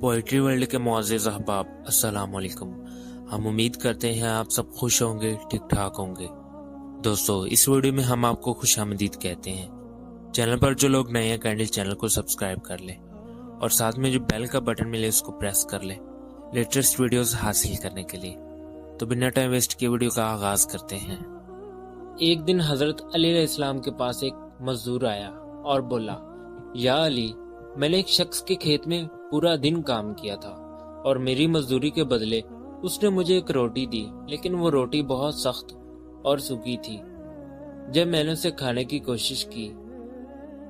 Poetry world کے معزز احباب السلام علیکم۔ ہم امید کرتے ہیں آپ سب خوش ہوں گے، ٹھیک ٹھاک ہوں گے۔ دوستو، اس ویڈیو میں ہم آپ کو خوش آمدید کہتے ہیں۔ چینل پر جو لوگ نئے ہیں کائنڈلی چینل کو سبسکرائب کر لیں اور ساتھ میں جو بیل کا بٹن ملے اس کو پریس کر لیں لیٹسٹ ویڈیوز حاصل کرنے کے لیے۔ تو بنا ٹائم ویسٹ کے ویڈیو کا آغاز کرتے ہیں۔ ایک دن حضرت علی علیہ السلام کے پاس ایک مزدور آیا اور بولا، یا علی، میں نے ایک شخص کے کھیت میں پورا دن کام کیا تھا اور میری مزدوری کے بدلے اس نے مجھے ایک روٹی دی، لیکن وہ روٹی بہت سخت اور سوکھی تھی۔ جب میں نے اسے کھانے کی کوشش کی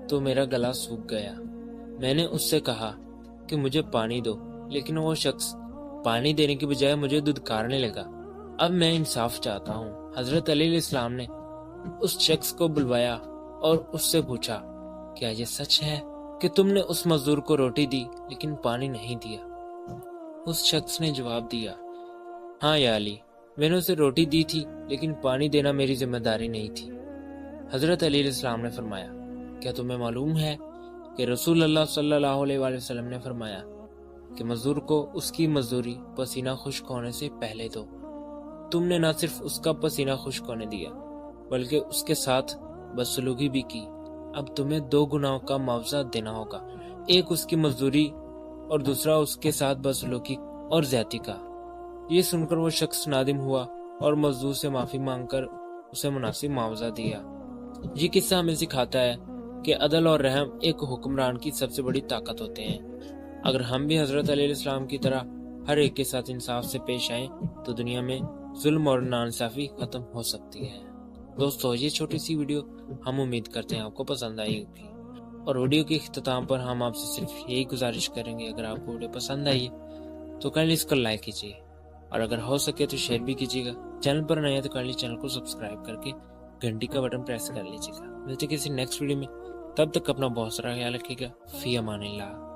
تو میرا گلا سوکھ گیا۔ میں نے اس سے کہا کہ مجھے پانی دو، لیکن وہ شخص پانی دینے کی بجائے مجھے دھتکارنے لگا۔ اب میں انصاف چاہتا ہوں۔ حضرت علی علیہ السلام نے اس شخص کو بلوایا اور اس سے پوچھا، کیا یہ سچ ہے کہ تم نے اس مزدور کو روٹی دی لیکن پانی نہیں دیا؟ اس شخص نے جواب دیا، ہاں یا علی، میں نے اسے روٹی دی تھی لیکن پانی دینا میری ذمہ داری نہیں تھی۔ حضرت علی علیہ السلام نے فرمایا، کیا تمہیں معلوم ہے کہ رسول اللہ صلی اللہ علیہ وآلہ وسلم نے فرمایا کہ مزدور کو اس کی مزدوری پسینہ خشک ہونے سے پہلے دو۔ تم نے نہ صرف اس کا پسینہ خشک ہونے دیا بلکہ اس کے ساتھ بدسلوکی بھی کی۔ اب تمہیں 2 گناہوں کا معاوضہ دینا ہوگا، ایک اس کی مزدوری اور دوسرا اس کے ساتھ بدسلوکی اور زیادتی کا۔ یہ سن کر وہ شخص نادم ہوا اور مزدور سے معافی مانگ کر اسے مناسب معاوضہ دیا۔ یہ قصہ ہمیں سکھاتا ہے کہ عدل اور رحم ایک حکمران کی سب سے بڑی طاقت ہوتے ہیں۔ اگر ہم بھی حضرت علی علیہ السلام کی طرح ہر ایک کے ساتھ انصاف سے پیش آئیں تو دنیا میں ظلم اور ناانصافی ختم ہو سکتی ہے۔ دوستو، یہ چھوٹی سی ویڈیو ہم امید کرتے ہیں آپ کو پسند آئی ہوگی، اور ویڈیو کے اختتام پر ہم آپ سے صرف یہی گزارش کریں گے، اگر آپ کو ویڈیو پسند آئی ہے تو کائنڈلی اس کو لائک کیجیے، اور اگر ہو سکے تو شیئر بھی کیجیے گا۔ چینل پر نئے ہیں تو کائنڈلی چینل کو سبسکرائب کر کے گھنٹی کا بٹن پریس کر لیجیے گا۔ ملتے کسی نیکسٹ ویڈیو میں، تب تک اپنا بہت سارا خیال رکھیے گا۔ فی امان اللہ۔